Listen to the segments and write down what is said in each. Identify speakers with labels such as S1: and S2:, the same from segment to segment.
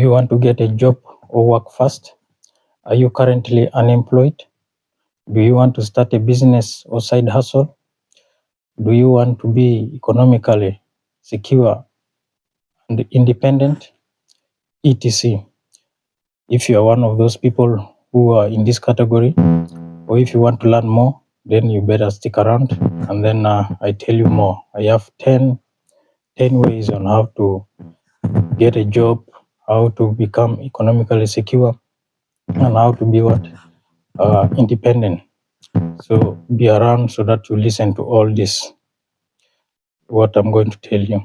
S1: Do you want to get a job or work fast? Are you currently unemployed? Do you want to start a business or side hustle? Do you want to be economically secure and independent? etc. If you are one of those people who are in this category, or if you want to learn more, then you better stick around, and then I tell you more. I have 10 ways on how to get a job, how to become economically secure, and how to be independent. So be around so that you listen to all this, what I'm going to tell you.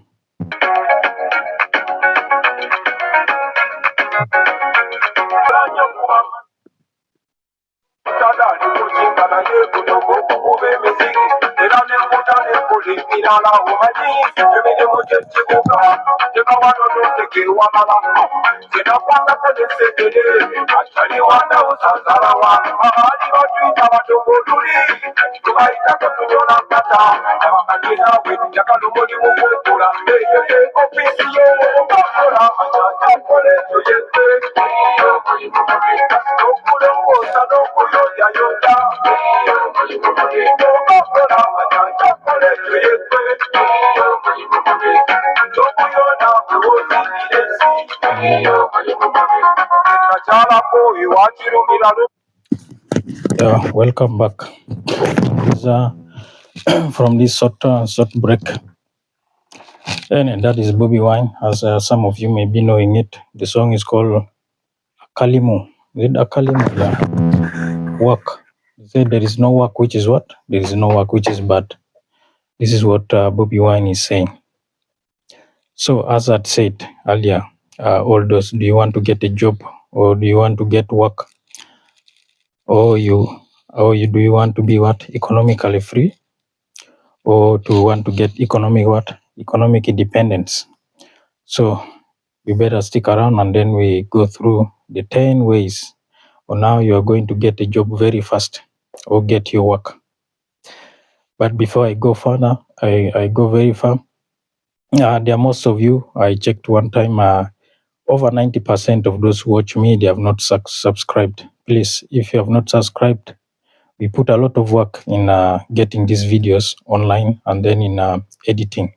S1: Welcome back. From this short break. And that is Bobby Wine, as some of you may be knowing it. The song is called Akalimu. Is it Akalimu? Yeah. Work. He said there is no work which is what? There is no work which is bad. This is what Bobby Wine is saying. So as I said earlier, all those, do you want to get a job or do you want to get work? Or do you want to be what? Economically free? Or to want to get economic independence? So you better stick around, and then we go through the 10 ways on how you are going to get a job very fast or get your work. But before I go further, I go very far. There are most of you, I checked one time, over 90% of those who watch me, they have not subscribed. Please, if you have not subscribed, we put a lot of work in getting these videos online and then in editing.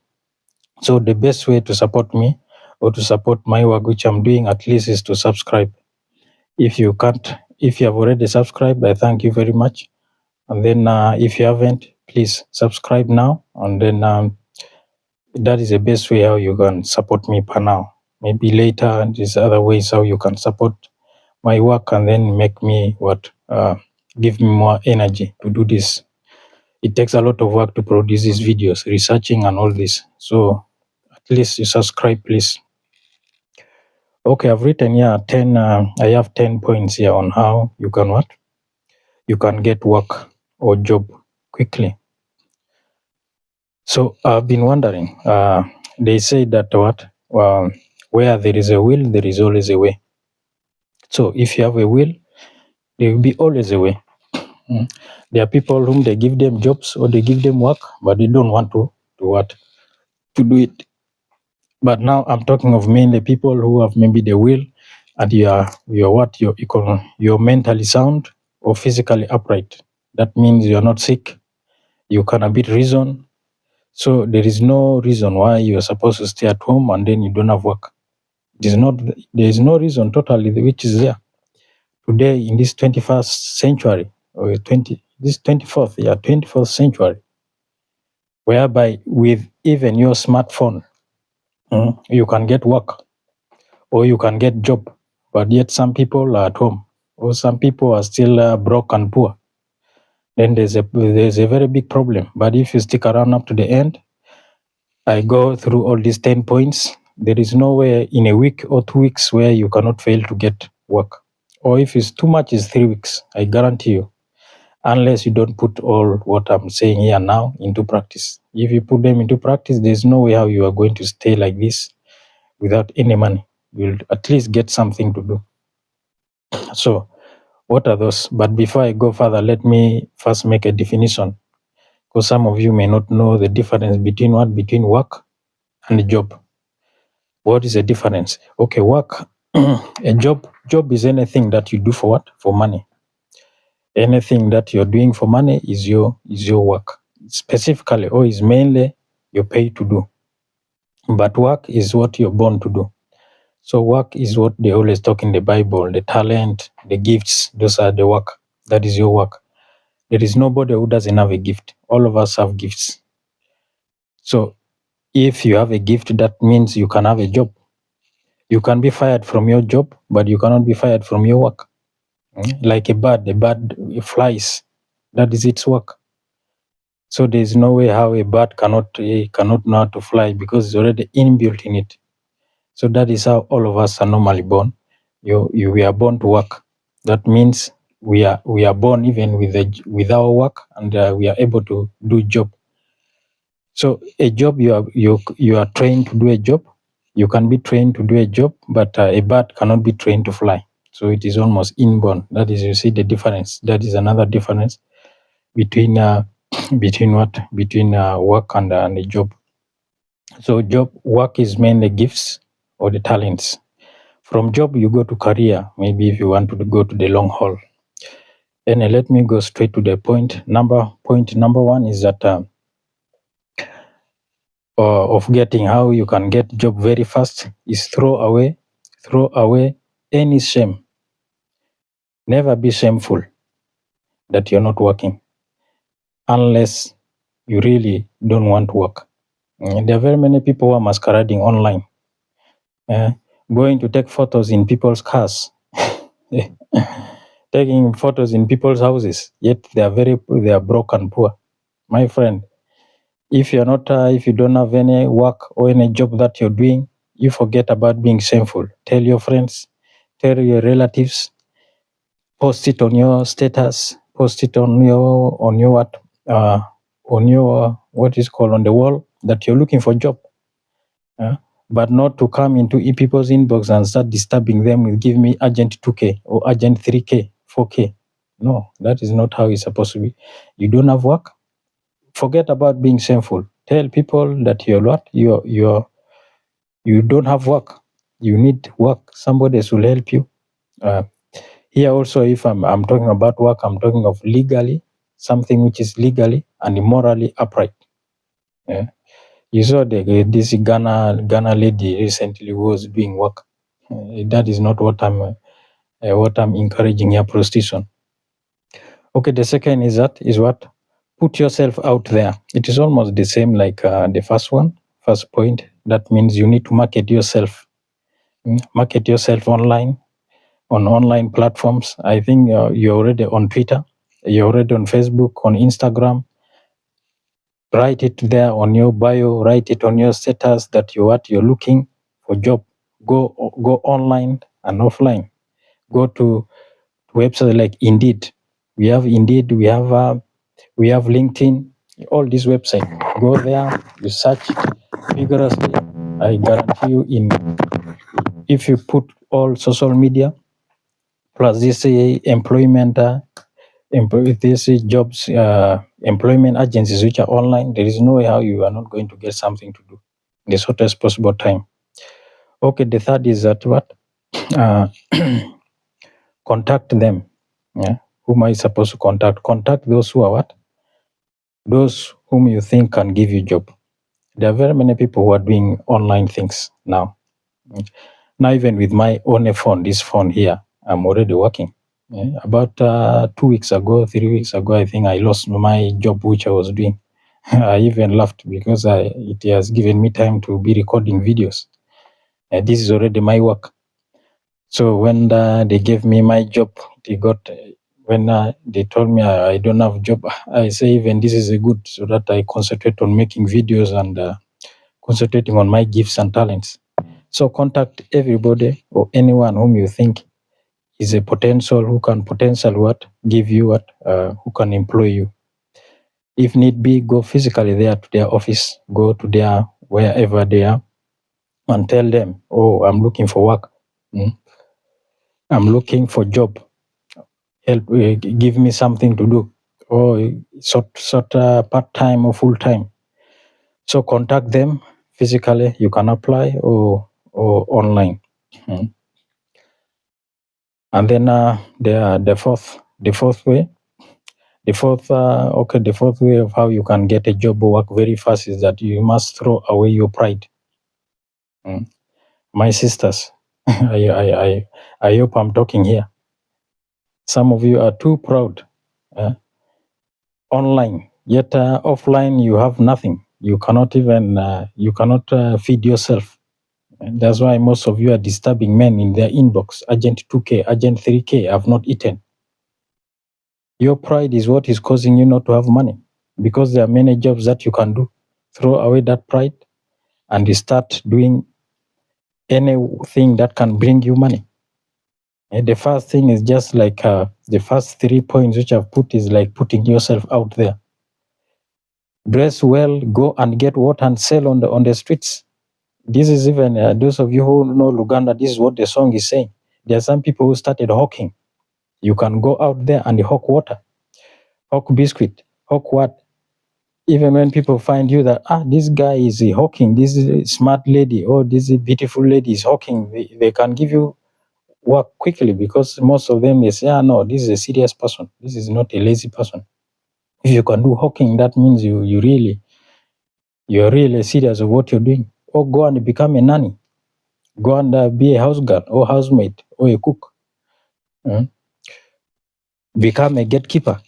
S1: So the best way to support me or to support my work, which I'm doing, at least, is to subscribe. If you have already subscribed, I thank you very much. And then if you haven't, please subscribe now. And then that is the best way how you can support me per now. Maybe later, there's other ways how you can support my work and then make me give me more energy to do this. It takes a lot of work to produce these videos, researching and all this. So at least you subscribe, please. Okay, I've written here 10. I have 10 points here on how you can you can get work or job quickly. So I've been wondering. They say that where there is a will, there is always a way. So if you have a will, there will be always a way. There are people whom they give them jobs or they give them work, but they don't want to do it. But now I'm talking of mainly people who have maybe the will, and you're mentally sound or physically upright. That means you're not sick. You can a bit reason. So there is no reason why you are supposed to stay at home and then you don't have work. There is no reason totally which is there. Today in this 21st century, or this 24th century, whereby with even your smartphone, you can get work or you can get job, but yet some people are at home or some people are still broke and poor. Then there's a very big problem. But if you stick around up to the end, I go through all these 10 points. There is nowhere in a week or 2 weeks where you cannot fail to get work. Or if it's too much, it's 3 weeks. I guarantee you. Unless you don't put all what I'm saying here now into practice. If you put them into practice, there's no way how you are going to stay like this without any money. You'll at least get something to do. So, what are those? But before I go further, let me first make a definition. Because some of you may not know the difference between work and job. What is the difference? Okay, work A job is anything that you do for what? For money. Anything that you're doing for money is your work. Specifically, or is mainly you're paid to do. But work is what you're born to do. So work is what they always talk in the Bible, the talent, the gifts, those are the work. That is your work. There is nobody who doesn't have a gift. All of us have gifts. So if you have a gift, that means you can have a job. You can be fired from your job, but you cannot be fired from your work. Like a bird flies. That is its work. So there is no way how a bird cannot know how to fly, because it's already inbuilt in it. So that is how all of us are normally born. We are born to work. That means we are born even with our work, and we are able to do job. So a job, you are trained to do a job. You can be trained to do a job, but a bird cannot be trained to fly. So it is almost inborn. That is, you see the difference. That is another difference between work and a job. So work is mainly gifts or the talents. From job you go to career, maybe if you want to go to the long haul. And let me go straight to the point. Point number one is that of getting how you can get job very fast is throw away any shame. Never be shameful that you're not working unless you really don't want to work. There are very many people who are masquerading online, going to take photos in people's cars, taking photos in people's houses, yet they are broke and poor. My friend, if you don't have any work or any job that you're doing, you forget about being shameful. Tell your friends, tell your relatives, post it on your status, post it on your what is called on the wall that you're looking for a job. But not to come into people's inbox and start disturbing them with give me urgent 2K or urgent 3K, 4K. No, that is not how it's supposed to be. You don't have work, forget about being shameful. Tell people that you don't have work. You need work. Somebody will help you. Here also, if I'm talking about work, I'm talking of legally, something which is legally and morally upright. You saw this Ghana lady recently who was doing work. That is not what I'm encouraging here, prostitution. Okay, the second is what? Put yourself out there. It is almost the same like the first point. That means you need to market yourself. Market yourself online, on online platforms. I think you're already on Twitter, you're already on Facebook, on Instagram. Write it there on your bio, write it on your status that you're looking for job. Go online and offline. Go to websites like Indeed. We have Indeed, we have LinkedIn, all these websites. Go there, you search vigorously. I guarantee you, if you put all social media plus this employment jobs, employment agencies which are online, there is no way how you are not going to get something to do in the shortest possible time. Okay, the third is that what? Contact them. Whom are you supposed to contact? Contact those who are what? Those whom you think can give you job. There are very many people who are doing online things now. Now, even with my own phone, this phone here, I'm already working. About 2 weeks ago, 3 weeks ago, I think I lost my job which I was doing. I even laughed because it has given me time to be recording videos. This is already my work. So when they gave me my job, when they told me I don't have job, I say even this is a good, so that I concentrate on making videos and concentrating on my gifts and talents. So contact everybody or anyone whom you think is a potential, who can give you who can employ you. If need be, go physically there to their office, go to their wherever they are, and tell them, oh, I'm looking for work. I'm looking for job. Help, give me something to do, or sort part-time or full-time. So contact them physically. You can apply or online. And then the fourth way of how you can get a job or work very fast is that you must throw away your pride. My sisters, I hope I'm talking here. Some of you are too proud online, yet offline you have nothing. You cannot even feed yourself. And that's why most of you are disturbing men in their inbox. Agent 2K, Agent 3K, I've not eaten. Your pride is what is causing you not to have money, because there are many jobs that you can do. Throw away that pride and start doing anything that can bring you money. And the first thing is just like the first 3 points which I've put is like putting yourself out there. Dress well, go and get what and sell on the streets. This is even those of you who know Luganda, this is what the song is saying. There are some people who started hawking. You can go out there and hawk water, hawk biscuit, hawk what. Even when people find you that, this guy is hawking, this is a smart lady, or this beautiful lady is hawking, they can give you work quickly, because most of them, they say, no, this is a serious person. This is not a lazy person. If you can do hawking, that means you're really serious of what you're doing. Or go and become a nanny. Go and be a house girl or housemaid or a cook. Become a gatekeeper.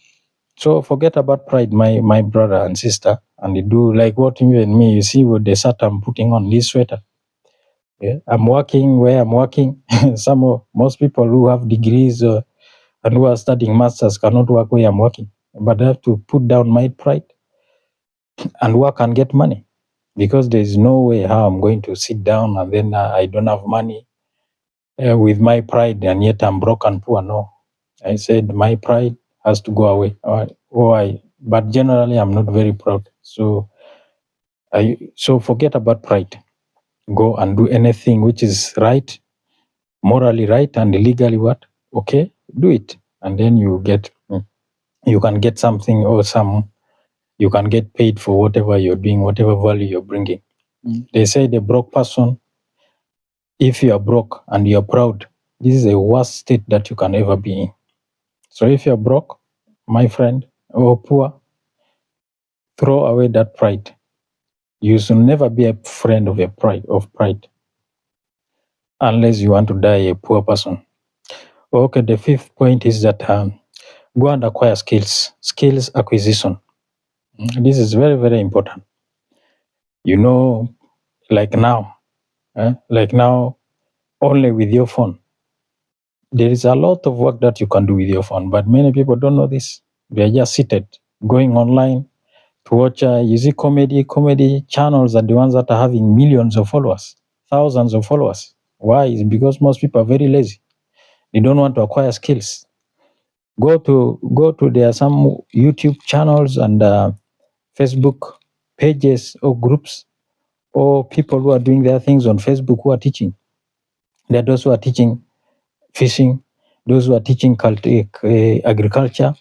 S1: So forget about pride, my brother and sister, and do like what you and me. You see what the shirt I'm putting on, this sweater. Yeah, I'm working where I'm working. Most people who have degrees and who are studying masters cannot work where I'm working. But I have to put down my pride and work and get money, because there is no way how I'm going to sit down and then I don't have money with my pride, and yet I'm broke and poor. No, I said my pride has to go away. But generally I'm not very proud. So forget about pride. Go and do anything which is right, morally right, and legally what? Okay, do it, and then you can get something, or you can get paid for whatever you're doing, whatever value you're bringing. They say the broke person, if you are broke and you're proud, this is the worst state that you can ever be in. So if you're broke, my friend, or poor, throw away that pride. You should never be a friend of pride, unless you want to die a poor person. Okay, the fifth point is that go and acquire skills acquisition. This is very, very important. Like now, only with your phone. There is a lot of work that you can do with your phone, but many people don't know this. They are just seated, going online to watch. You see, comedy channels are the ones that are having millions of followers, thousands of followers. Why? It's because most people are very lazy. They don't want to acquire skills. Go to there are some YouTube channels and Facebook pages or groups, or people who are doing their things on Facebook who are teaching. There are those who are teaching fishing, those who are teaching agriculture,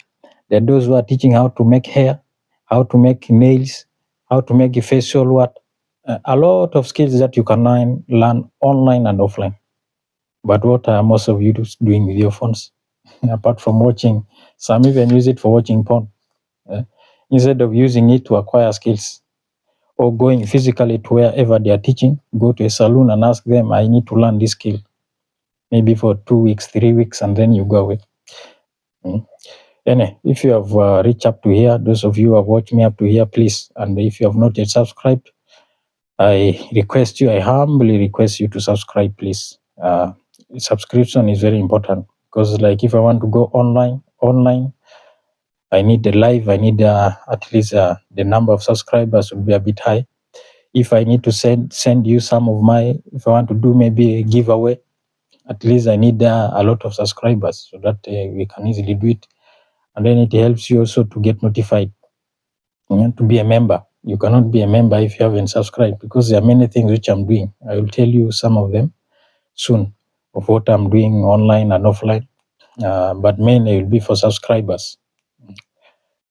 S1: there are those who are teaching how to make hair, how to make nails, how to make a facial what. A lot of skills that you can learn online and offline. But what are most of you doing with your phones? Apart from watching, some even use it for watching porn. Instead of using it to acquire skills, or going physically to wherever they are teaching, go to a salon and ask them, I need to learn this skill. Maybe for 2 weeks, 3 weeks, and then you go away. Anyway, if you have reached up to here, those of you who have watched me up to here, please, and if you have not yet subscribed, I humbly request you to subscribe, please. Subscription is very important, because like if I want to go online, I need the live, I need at least the number of subscribers will be a bit high. If I need to send you if I want to do maybe a giveaway, at least I need a lot of subscribers, so that we can easily do it. And then it helps you also to get notified, to be a member. You cannot be a member if you haven't subscribed, because there are many things which I'm doing. I will tell you some of them soon, of what I'm doing online and offline, but mainly it will be for subscribers.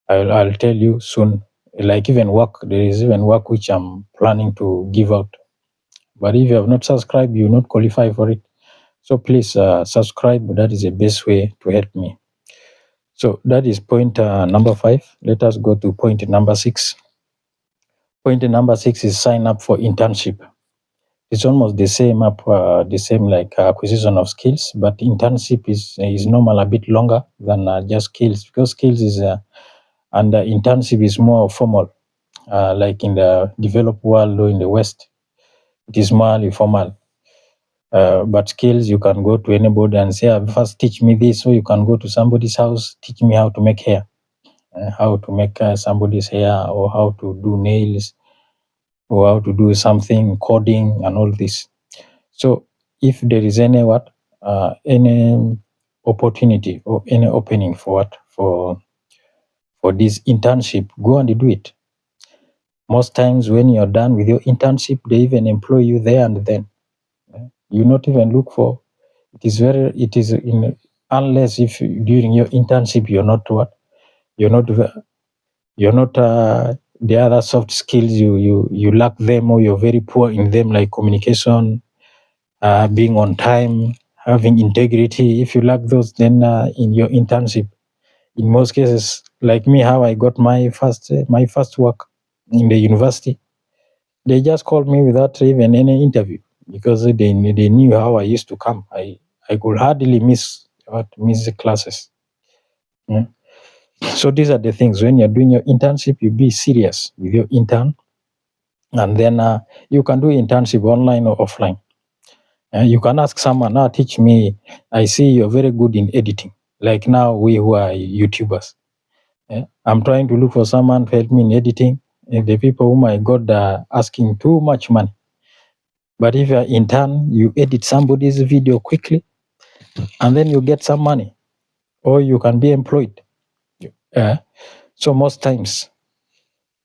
S1: I'll tell you soon. Like even work, there is even work which I'm planning to give out. But if you have not subscribed, you will not qualify for it. So please subscribe. That is the best way to help me. So that is point number 5. Let us go to point number 6. Point number 6 is sign up for internship. It's almost the same like acquisition of skills, but internship is normal a bit longer than just skills, because skills is and internship is more formal, like in the developed world or in the West, it is more formal. But skills, you can go to anybody and say, first teach me this, or you can go to somebody's house, teach me how to make hair, how to make somebody's hair, or how to do nails, or how to do something, coding and all this. So if there is any opportunity or any opening for this internship, go and do it. Most times when you're done with your internship, they even employ you there and then. You not even look for unless if during your internship you're not the other soft skills you lack them, or you're very poor in them, like communication, being on time, having integrity. If you lack those, then in your internship, in most cases, like me, how I got my first work in the university, they just called me without even any interview, because they knew how I used to come. I could hardly miss the classes. Yeah. So these are the things. When you're doing your internship, you be serious with your intern, and then you can do internship online or offline. You can ask someone, now teach me. I see you're very good in editing. Like now, we who are YouTubers, I'm trying to look for someone to help me in editing. The people whom I got are asking too much money. But if you're intern, you edit somebody's video quickly, and then you get some money, or you can be employed. So most times,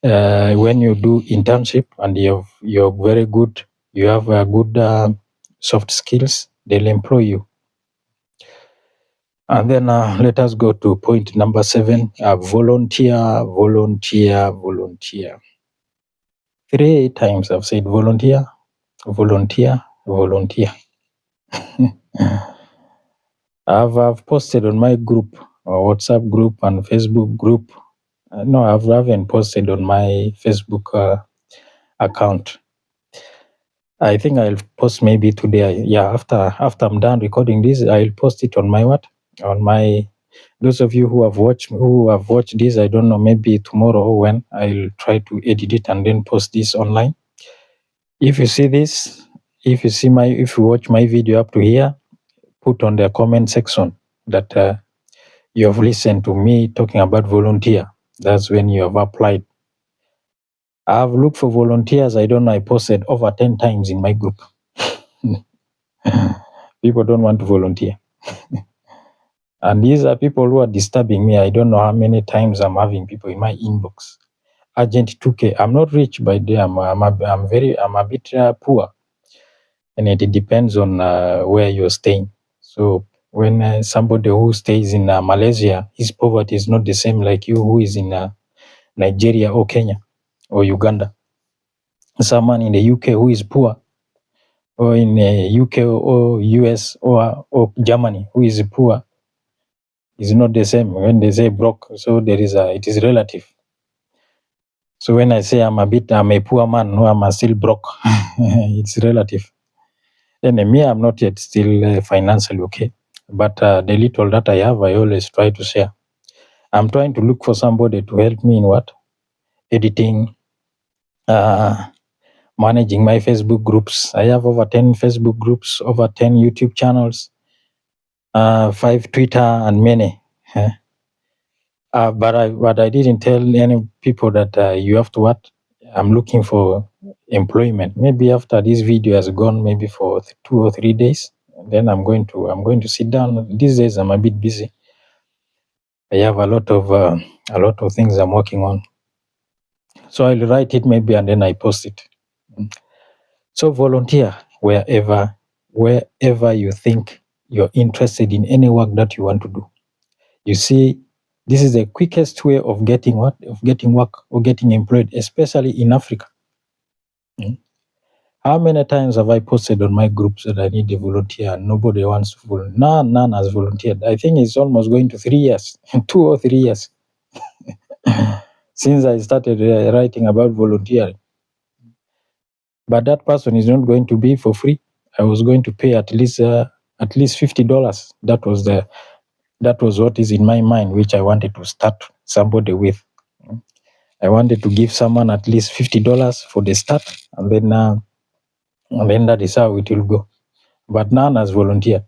S1: when you do internship and you're very good, you have good soft skills, they'll employ you. And then let us go to point number 7, volunteer. 3 times I've said volunteer. I've posted on my group, WhatsApp group and Facebook group. No, I haven't posted on my Facebook account. I think I'll post maybe today. Yeah, after I'm done recording this, I'll post it on my those of you who have watched this, I don't know, maybe tomorrow or when, I'll try to edit it and then post this online. If you see this, if you watch my video up to here, put on the comment section that you have listened to me talking about volunteer. That's when you have applied. I've looked for volunteers. I don't know, I posted over 10 times in my group. People don't want to volunteer. And these are people who are disturbing me. I don't know how many times I'm having people in my inbox. Agent 2K. I'm not rich by day. I'm a bit poor, and it depends on where you're staying. So when somebody who stays in Malaysia, his poverty is not the same like you who is in Nigeria or Kenya or Uganda. Someone in the UK who is poor, or in UK or US or Germany who is poor, is not the same. When they say broke, so it is relative. So when I say I'm a poor man, no, I'm still broke. It's relative. And me, I'm not yet still financially okay. But the little that I have, I always try to share. I'm trying to look for somebody to help me in editing, managing my Facebook groups. I have over 10 Facebook groups, over 10 YouTube channels, 5 Twitter, and many. But I didn't tell any people that you have to I'm looking for employment. Maybe after this video has gone, maybe for 2 or 3 days, then I'm going to sit down. These days I'm a bit busy. I have a lot of things I'm working on. So I'll write it maybe and then I post it. So volunteer wherever you think you're interested in any work that you want to do. You see, this is the quickest way of getting work or getting employed, especially in Africa. How many times have I posted on my groups that I need a volunteer and nobody wants to volunteer? None has volunteered. I think it's almost going to 3 years, 2 or 3 years since I started writing about volunteering. But that person is not going to be for free. I was going to pay at least $50. That was what is in my mind, which I wanted to start somebody with. I wanted to give someone at least $50 for the start, and then that is how it will go. But none has volunteered.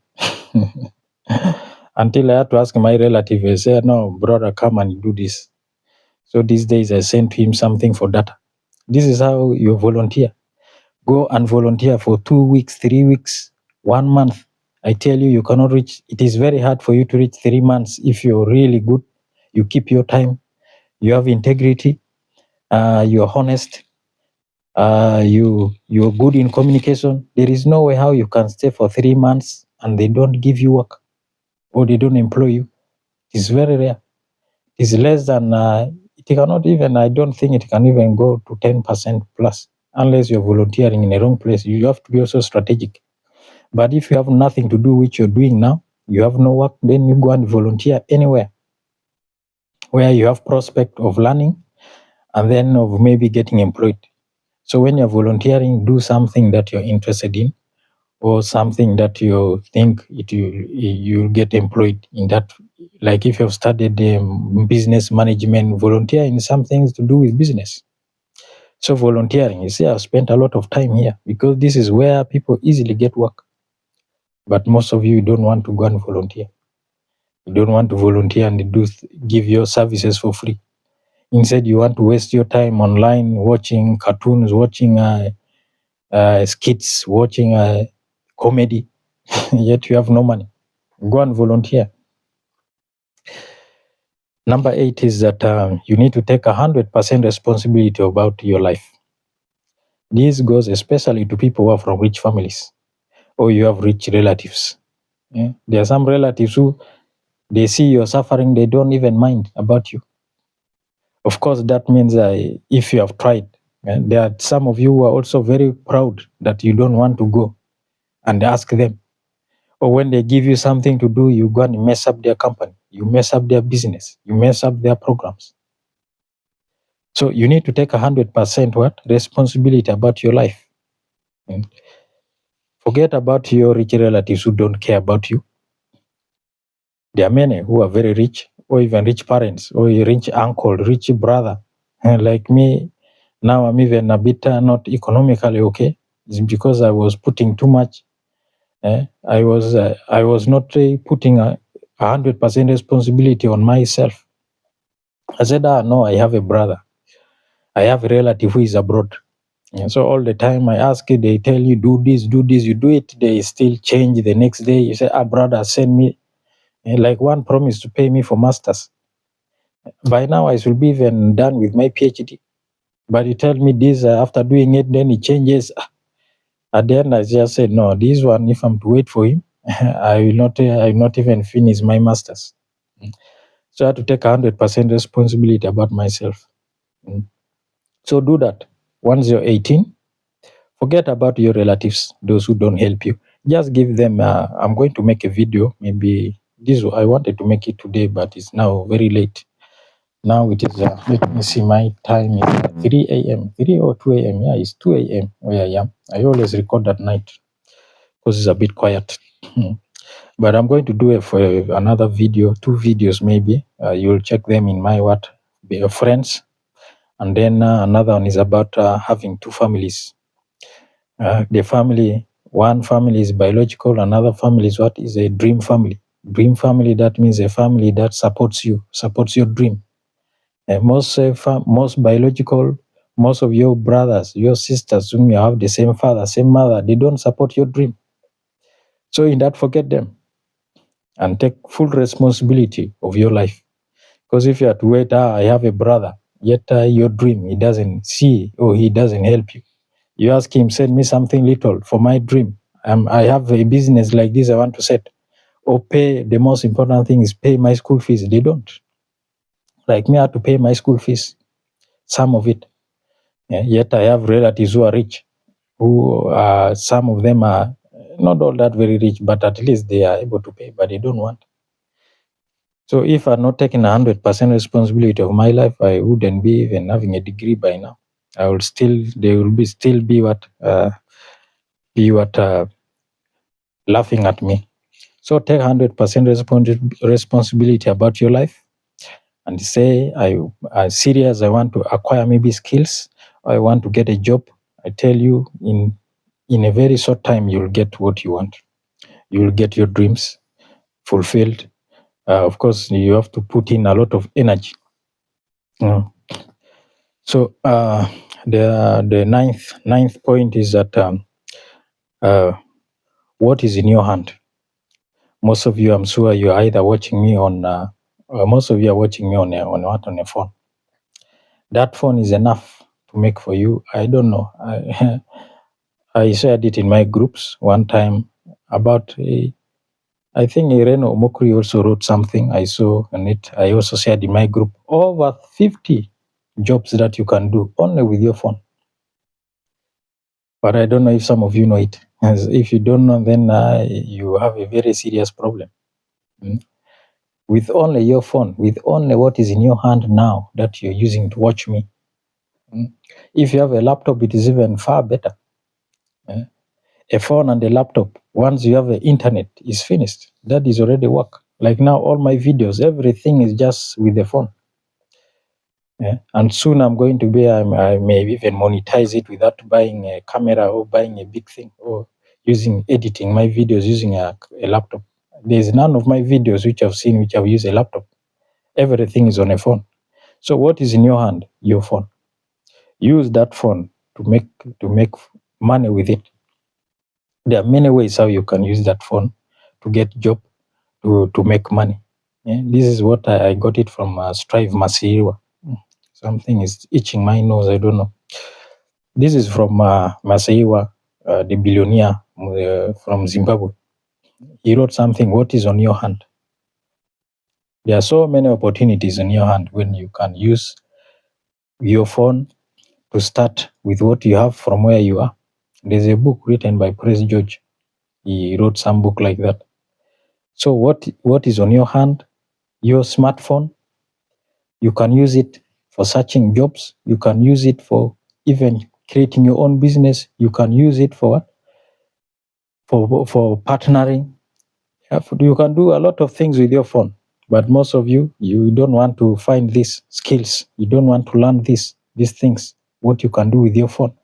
S1: Until I had to ask my relative, I said, no, brother, come and do this. So these days I sent him something for data. This is how you volunteer. Go and volunteer for 2 weeks, 3 weeks, 1 month. I tell you, you cannot reach. It is very hard for you to reach 3 months if you're really good. You keep your time. You have integrity. You're honest. You're good in communication. There is no way how you can stay for 3 months and they don't give you work or they don't employ you. It's very rare. It's less than, it cannot even, I don't think it can even go to 10% plus unless you're volunteering in the wrong place. You have to be also strategic. But if you have nothing to do with you're doing now, you have no work, then you go and volunteer anywhere where you have prospect of learning and then of maybe getting employed. So when you're volunteering, do something that you're interested in or something that you think you'll get employed in that. Like if you've studied business management, volunteer in some things to do with business. So volunteering, you see, I've spent a lot of time here because this is where people easily get work. But most of you don't want to go and volunteer. You don't want to volunteer and give your services for free. Instead, you want to waste your time online watching cartoons, watching skits, watching comedy, yet you have no money. Go and volunteer. Number 8 is that you need to take 100% responsibility about your life. This goes especially to people who are from rich families or you have rich relatives. Yeah? There are some relatives who they see you're suffering, they don't even mind about you. Of course, that means if you have tried, there are some of you who are also very proud that you don't want to go and ask them. Or when they give you something to do, you go and mess up their company, you mess up their business, you mess up their programs. So you need to take 100% responsibility about your life. Forget about your rich relatives who don't care about you. There are many who are very rich, or even rich parents, or a rich uncle, rich brother. Like me, now I'm even a bit not economically okay. It's because I was putting too much. I was not putting 100% responsibility on myself. I said, no, I have a brother. I have a relative who is abroad. And so all the time I ask it, they tell you, do this, you do it. They still change the next day. You say, brother, send me. Like one promised to pay me for masters. By now I should be even done with my PhD. But he tell me this after doing it, then he changes. At the end, I just said, no, this one, if I'm to wait for him, I will not even finish my masters. So I had to take 100% responsibility about myself. So do that. Once you're 18, forget about your relatives, those who don't help you. Just give them, I'm going to make a video, maybe this, I wanted to make it today, but it's now very late. Now it is, let me see, my time is 3 a.m., 3 or 2 a.m. Yeah, it's 2 a.m. where I am. I always record at night because it's a bit quiet. But I'm going to do it for another video, 2 videos maybe. You'll check them in my friends. And then another one is about having 2 families. The family, one family is biological, another family is a dream family. Dream family, that means a family that supports you, supports your dream. Most biological, most of your brothers, your sisters, whom you have the same father, same mother, they don't support your dream. So in that, forget them and take full responsibility of your life. Because if you have to wait, I have a brother, yet your dream, he doesn't see or he doesn't help you. You ask him, send me something little for my dream. I have a business like this I want to set. Or pay, the most important thing is pay my school fees. They don't. Like me, I have to pay my school fees, some of it. Yet I have relatives who are rich. who some of them are not all that very rich, but at least they are able to pay, but they don't want. So if I'm not taking 100% responsibility of my life, I wouldn't be even having a degree by now. They will still be laughing at me. So take 100% responsibility about your life, and say, I'm serious. I want to acquire maybe skills. Or I want to get a job. I tell you, in a very short time, you'll get what you want. You'll get your dreams fulfilled. Of course, you have to put in a lot of energy. So the ninth point is that what is in your hand? Most of you, I'm sure, you're either watching me on. Most of you are watching me on a phone. That phone is enough to make for you. I don't know. I shared it in my groups one time about. I think Irene Omokri also wrote something. I saw on it. I also shared in my group over 50 jobs that you can do only with your phone. But I don't know if some of you know it. As if you don't know, then you have a very serious problem. With only your phone, with only what is in your hand now that you're using to watch me. If you have a laptop, it is even far better. A phone and a laptop, once you have the internet, is finished. That is already work. Like now, all my videos, everything is just with the phone. And soon I'm going to be, I may even monetize it without buying a camera or buying a big thing or editing my videos using a laptop. There's none of my videos which I've seen which I've used a laptop. Everything is on a phone. So what is in your hand? Your phone. Use that phone to make money with it. There are many ways how you can use that phone to get job, to make money. This is what I got it from Strive Masiwa. Something is itching my nose, I don't know. This is from Masaiwa, the billionaire from Zimbabwe. He wrote something, what is on your hand? There are so many opportunities in your hand when you can use your phone to start with what you have from where you are. There's a book written by Prince George. He wrote some book like that. So what is on your hand? Your smartphone. You can use it for searching jobs. You can use it for even creating your own business. You can use it for partnering. You can do a lot of things with your phone. But most of you don't want to find these skills. You don't want to learn these things, what you can do with your phone.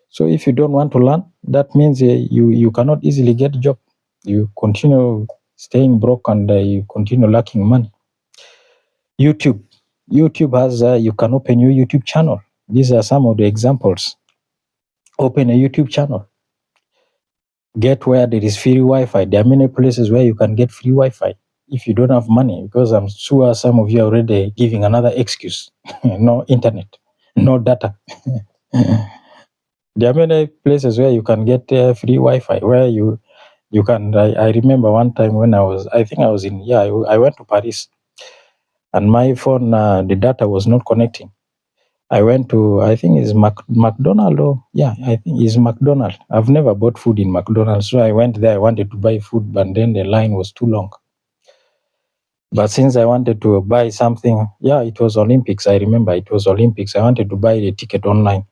S1: So if you don't want to learn, that means you cannot easily get a job. You continue staying broke and you continue lacking money. YouTube has, you can open your YouTube channel. These are some of the examples. Open a YouTube channel. Get where there is free Wi-Fi. There are many places where you can get free Wi-Fi if you don't have money, because I'm sure some of you are already giving another excuse. No internet, no data. There are many places where you can get free Wi-Fi, where you can. I remember one time when I went to Paris, and my phone, the data was not connecting. I went to, I think it's McDonald's. I think it's McDonald's. I've never bought food in McDonald's, so I went there. I wanted to buy food, but then the line was too long. But since I wanted to buy something, it was Olympics. I remember it was Olympics. I wanted to buy the ticket online.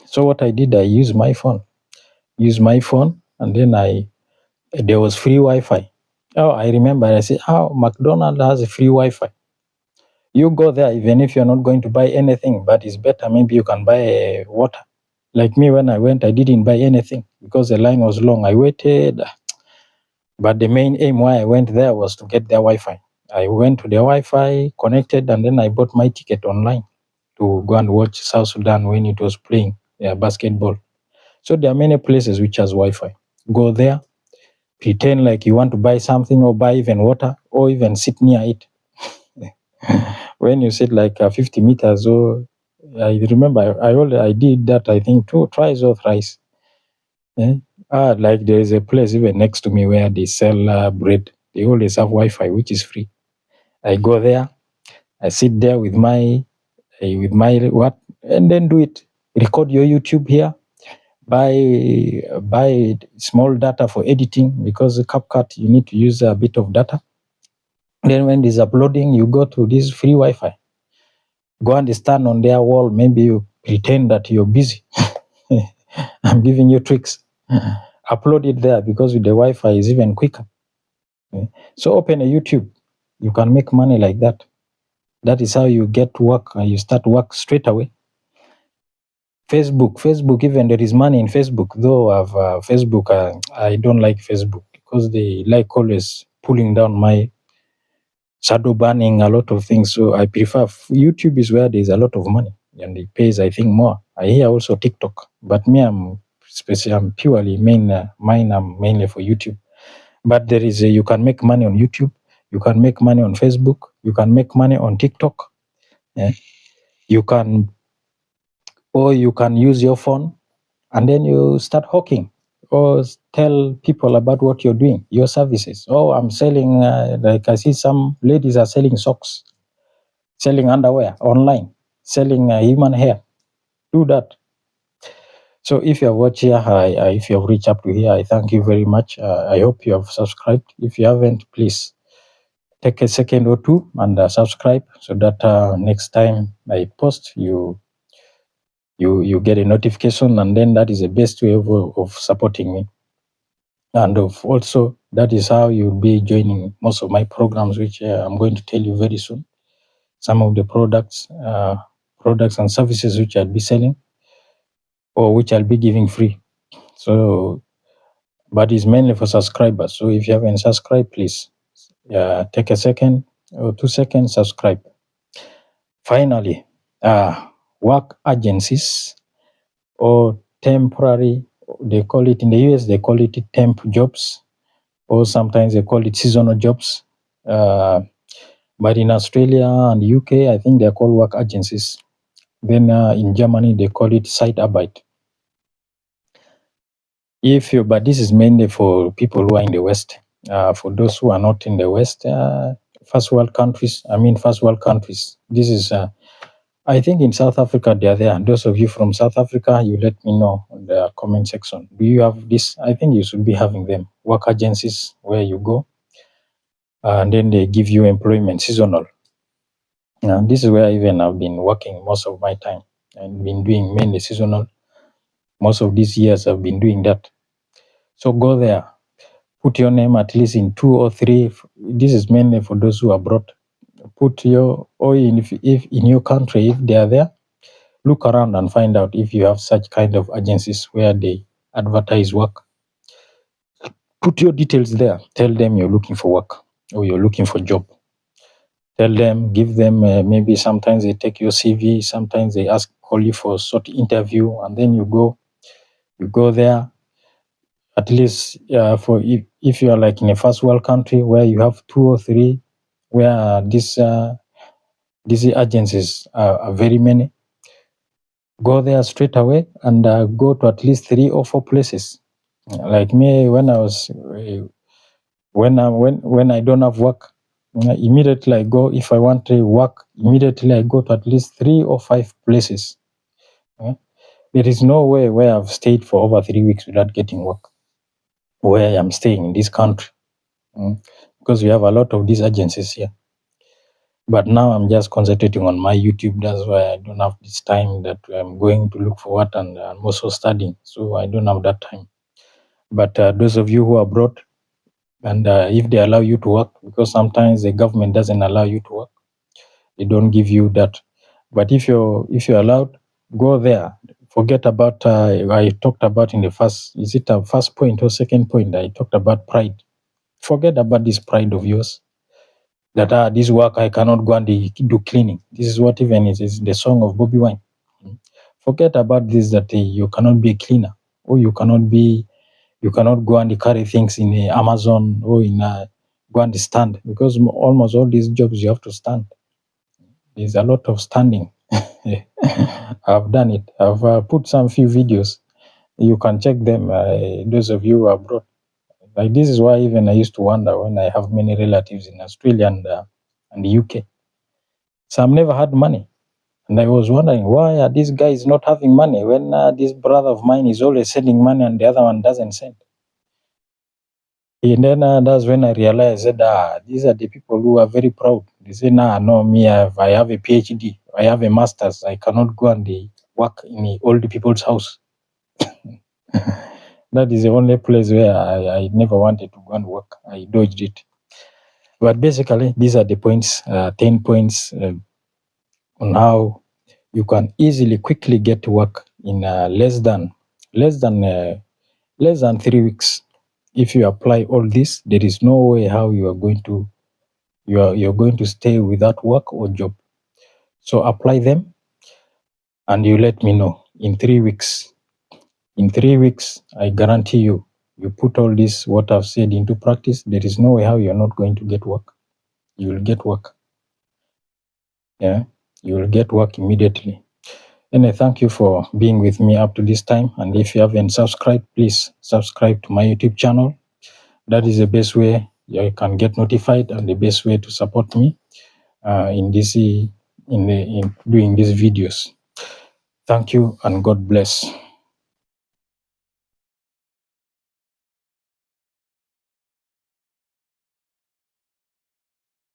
S1: So what I did, I used my phone. And then there was free Wi-Fi. Oh, I remember. I said, McDonald's has a free Wi-Fi. You go there even if you're not going to buy anything, but it's better. Maybe you can buy water. Like me, when I went, I didn't buy anything because the line was long. I waited. But the main aim why I went there was to get their Wi-Fi. I went to the Wi-Fi, connected, and then I bought my ticket online to go and watch South Sudan when it was playing basketball. So there are many places which has Wi-Fi. Go there, pretend like you want to buy something or buy even water or even sit near it. When you sit like 50 meters, I remember I did that, I think, twice or thrice. Like there is a place even next to me where they sell bread. They always have Wi-Fi, which is free. I go there, I sit there with my and then do it. Record your YouTube here, buy small data for editing, because the CapCut you need to use a bit of data. Then when it is uploading, you go to this free Wi-Fi. Go and stand on their wall. Maybe you pretend that you're busy. I'm giving you tricks. Upload it there, because with the Wi-Fi is even quicker. So open a YouTube. You can make money like that. That is how you get to work, and you start work straight away. Facebook, even there is money in Facebook. Though I've Facebook, I don't like Facebook because they like always pulling down my shadow banning, a lot of things. So I prefer YouTube is where there's a lot of money and it pays, I think, more. I hear also TikTok, but me, I'm purely mine. I'm mainly for YouTube. But there is you can make money on YouTube. You can make money on Facebook. You can make money on TikTok. You can use your phone and then you start hawking or tell people about what you're doing, your services. Oh, I'm selling, like I see some ladies are selling socks, selling underwear online, selling human hair. Do that. So if you have watched here, if you have reached up to here, I thank you very much. I hope you have subscribed. If you haven't, please take a second or two and subscribe, so that next time I post, you get a notification, and then that is the best way of supporting me. And also, that is how you'll be joining most of my programs, which I'm going to tell you very soon. Some of the products and services which I'll be selling, or which I'll be giving free. So, but it's mainly for subscribers. So if you haven't subscribed, please take a second or 2 seconds, subscribe. Finally, work agencies or temporary, they call it in the US, they call it temp jobs, or sometimes they call it seasonal jobs. But in Australia and UK, I think they're called work agencies. Then in Germany, they call it Zeitarbeit. But this is mainly for people who are in the West. For those who are not in the West, first world countries. This is, I think in South Africa, they are there. And those of you from South Africa, you let me know in the comment section. Do you have this? I think you should be having them. Work agencies where you go, and then they give you employment, seasonal. This is where even I've been working most of my time and been doing mainly seasonal. Most of these years I've been doing that. So go there, put your name at least in 2 or 3. This is mainly for those who are abroad. Put your, or if in your country, if they are there, look around and find out if you have such kind of agencies where they advertise work. Put your details there. Tell them you're looking for work or you're looking for job. Tell them, give them, maybe sometimes they take your CV, sometimes they call you for a short interview, and then you go there. At least for if you are like in a first world country where you have 2 or 3, where these agencies are very many, go there straight away and go to at least 3 or 4 places. Like me, when I was when I don't have work, immediately I go. If I want to work, immediately I go to at least 3 or 5 places. There is no way where I've stayed for over 3 weeks without getting work, where I'm staying in this country, because we have a lot of these agencies here. But now I'm just concentrating on my YouTube. That's why I don't have this time that I'm going to look for what, and I'm also studying, so I don't have that time. But those of you who are abroad, and if they allow you to work, because sometimes the government doesn't allow you to work, they don't give you that. But if you're allowed, go there. Forget about I talked about in the first, is it a first point or second point? I talked about pride. Forget about this pride of yours, that this work I cannot go and do cleaning. This is what even is the song of Bobby Wine. Forget about this, that you cannot be a cleaner, or you cannot go and carry things in Amazon, or in go and stand, because almost all these jobs you have to stand. There's a lot of standing. I've done it. I've put some few videos. You can check them. Those of you who are abroad. Like, this is why even I used to wonder when I have many relatives in Australia and the UK. Some never had money. And I was wondering, why are these guys not having money when this brother of mine is always sending money and the other one doesn't send? And then that's when I realized that these are the people who are very proud. They say, nah, no, me, I have a PhD, I have a master's, I cannot go and work in the old people's house. That is the only place where I never wanted to go and work. I dodged it. But basically, these are the points, 10 points on how you can easily, quickly get to work in less than 3 weeks. If you apply all this, there is no way how you are going to you're going to stay without work or job. So apply them, and you let me know in 3 weeks. In 3 weeks, I guarantee you put all this what I've said into practice. There is no way how you're not going to get work. You will get work. Yeah, you will get work immediately. And I thank you for being with me up to this time. And if you haven't subscribed, please subscribe to my YouTube channel. That is the best way you can get notified and the best way to support me in doing these videos. Thank you and God bless.